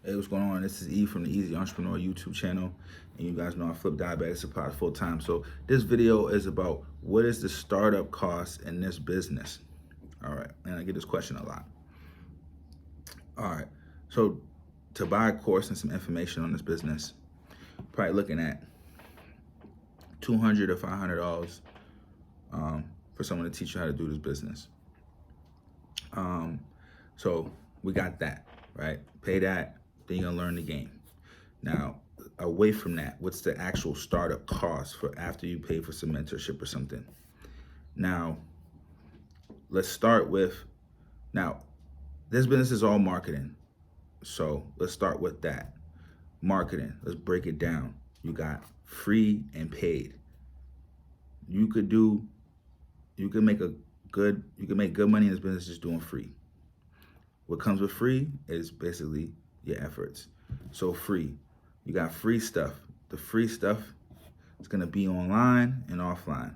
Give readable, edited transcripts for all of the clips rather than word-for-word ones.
Hey, what's going on? This is E from the Easy Entrepreneur YouTube channel. And you guys know I flip diabetic supplies full time. So this video is about what is the startup cost in this business? All right. And I get this question a lot. All right. So to buy a course and some information on this business, probably looking at $200 to $500 for someone to teach you how to do this business. So we got that, right? Pay that, then you're gonna learn the game. Now, away from that, what's the actual startup cost for after you pay for some mentorship or something? Now, let's start with, this business is all marketing. So let's start with that. Marketing, let's break it down. You got free and paid. You can make good money in this business just doing free. What comes with free is basically your efforts. So free, you got free stuff. The free stuff is gonna be online and offline.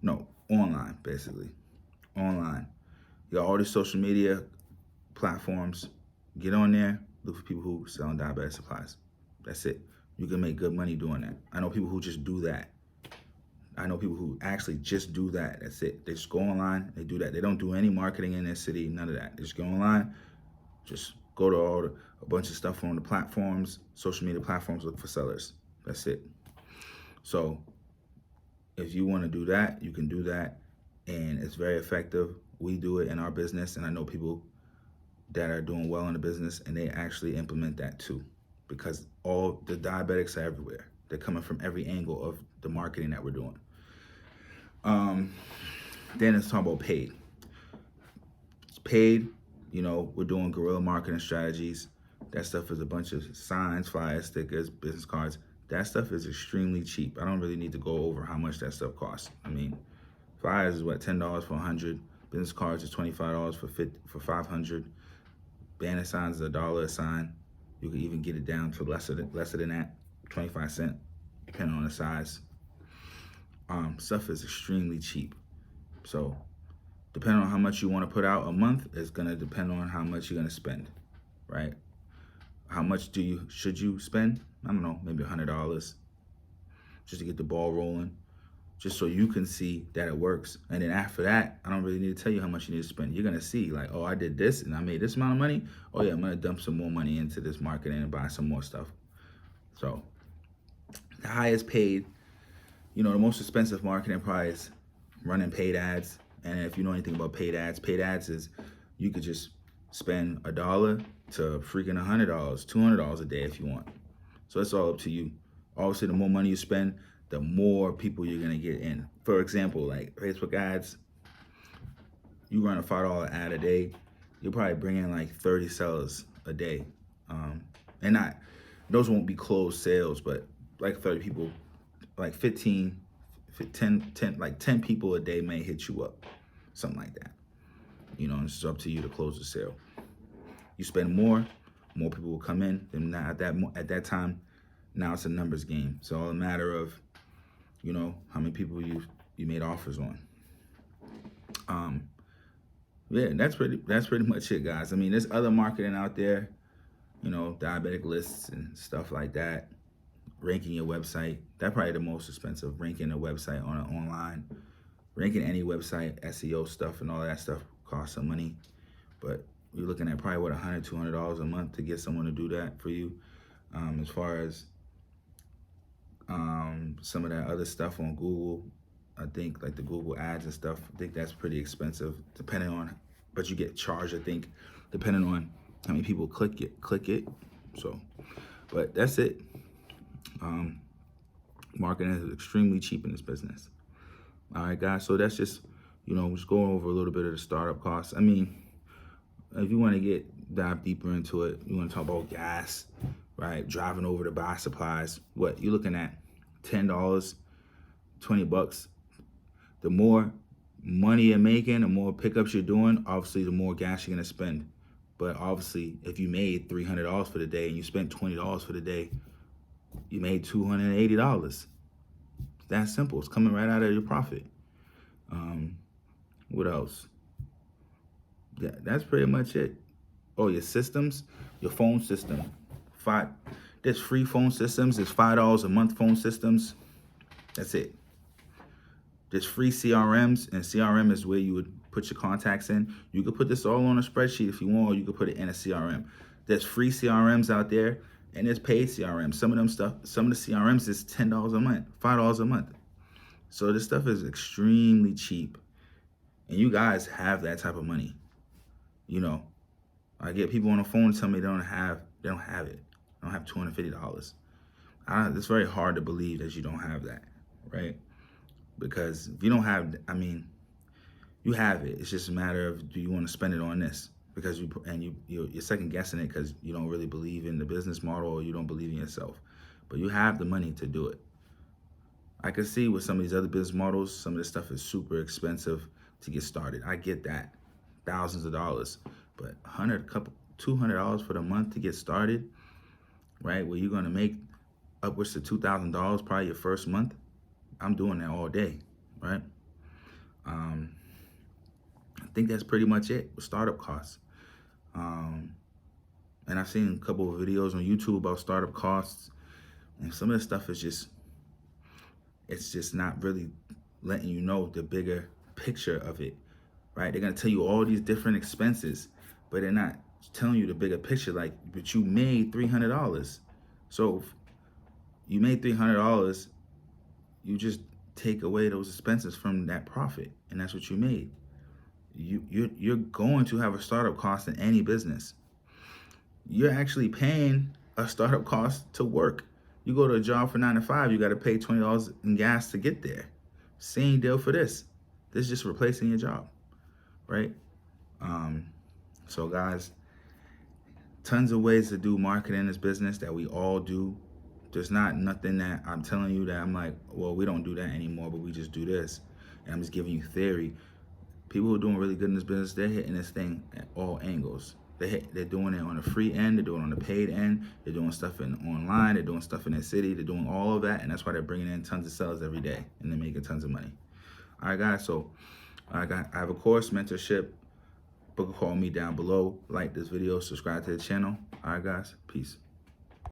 No, online, basically. Online. You got all these social media platforms. Get on there, look for people who sell diabetic supplies. That's it. You can make good money doing that. I know people who just do that. I know people who actually just do that. That's it. They just go online, they do that. They don't do any marketing in their city, none of that. They just go online, just go to a bunch of stuff on the platforms, social media platforms, look for sellers. That's it. So if you want to do that, you can do that, and it's very effective. We do it in our business, and I know people that are doing well in the business, and they actually implement that too, because all the diabetics are everywhere. They're coming from every angle of the marketing that we're doing. Then let's talk about paid. It's paid, we're doing guerrilla marketing strategies. That stuff is a bunch of signs, flyers, stickers, business cards. That stuff is extremely cheap. I don't really need to go over how much that stuff costs. I mean, flyers is what, $10 for 100. Business cards is $25 for 500. Banner signs is $1 a sign. You can even get it down to lesser than that, 25 cents, depending on the size. Stuff is extremely cheap. So depending on how much you want to put out a month, it's going to depend on how much you're going to spend, right? How much should you spend? I don't know, maybe $100 just to get the ball rolling, just so you can see that it works. And then after that, I don't really need to tell you how much you need to spend. You're going to see like, oh, I did this and I made this amount of money. Oh yeah, I'm going to dump some more money into this marketing and buy some more stuff. So the highest paid, the most expensive marketing probably is running paid ads. And if you know anything about paid ads is you could just spend $1 to freaking $100, $200 a day if you want. So it's all up to you. Obviously, the more money you spend, the more people you're gonna get in. For example, like Facebook ads, you run a $5 ad a day, you'll probably bring in like 30 sellers a day. And those won't be closed sales, but like 30 people, like 10 people a day may hit you up, something like that. It's just up to you to close the sale. You spend more people will come in. And at that time, now it's a numbers game. It's all a matter of, how many people you made offers on. Yeah, that's pretty much it, guys. I mean, there's other marketing out there, diabetic lists and stuff like that. Ranking your website, that's probably the most expensive. Ranking a website online, ranking any website, SEO stuff and all that stuff costs some money. But you're looking at probably $100, $200 a month to get someone to do that for you. As far as some of that other stuff on Google, I think like the Google ads and stuff, I think that's pretty expensive, depending on, but you get charged, I think, depending on how many people click it. So, but that's it. Marketing is extremely cheap in this business. All right, guys. So that's just, just going over a little bit of the startup costs. I mean, if you want to dive deeper into it, you want to talk about gas, right? Driving over to buy supplies. What you're looking at, $10, $20. The more money you're making, the more pickups you're doing, obviously the more gas you're gonna spend. But obviously, if you made $300 for the day and you spent $20 for the day, you made $280. That simple. It's coming right out of your profit. What else? Yeah, that's pretty much it. Oh, your systems, your phone system. There's free phone systems. There's $5 a month phone systems. That's it. There's free CRMs, and CRM is where you would put your contacts in. You could put this all on a spreadsheet if you want, or you could put it in a CRM. There's free CRMs out there, and there's paid CRMs. Some of the CRMs is $10 a month, $5 a month. So this stuff is extremely cheap, and you guys have that type of money. You know, I get people on the phone tell me they don't have it. They don't have $250. It's very hard to believe that you don't have that, right? Because if you don't have, you have it. It's just a matter of, do you want to spend it on this? Because you're second guessing it because you don't really believe in the business model, or you don't believe in yourself. But you have the money to do it. I can see with some of these other business models, some of this stuff is super expensive to get started. I get that, thousands of dollars, but $200 for the month to get started, right? Where you're gonna make upwards to $2,000 probably your first month. I'm doing that all day, right? I think that's pretty much it with startup costs. And I've seen a couple of videos on YouTube about startup costs, and some of the stuff is just not really letting you know the bigger picture of it, right? They're gonna tell you all these different expenses, but they're not telling you the bigger picture. Like, but you made $300. So if you made $300, you just take away those expenses from that profit, and that's what you made. You're going to have a startup cost in any business. You're actually paying a startup cost to work. You go to a job for 9 to 5, you got to pay $20 in gas to get there. Same deal for this. This is just replacing your job, right? So guys, tons of ways to do marketing in this business that we all do. There's not nothing that I'm telling you that I'm like, well, we don't do that anymore, but we just do this. And I'm just giving you theory. People who are doing really good in this business, they're hitting this thing at all angles. They're doing it on the free end, they're doing it on the paid end, they're doing stuff online, they're doing stuff in their city, they're doing all of that, and that's why they're bringing in tons of sales every day, and they're making tons of money. All right, guys, so I have a course, mentorship. Book a call me down below. Like this video, subscribe to the channel. All right, guys, peace.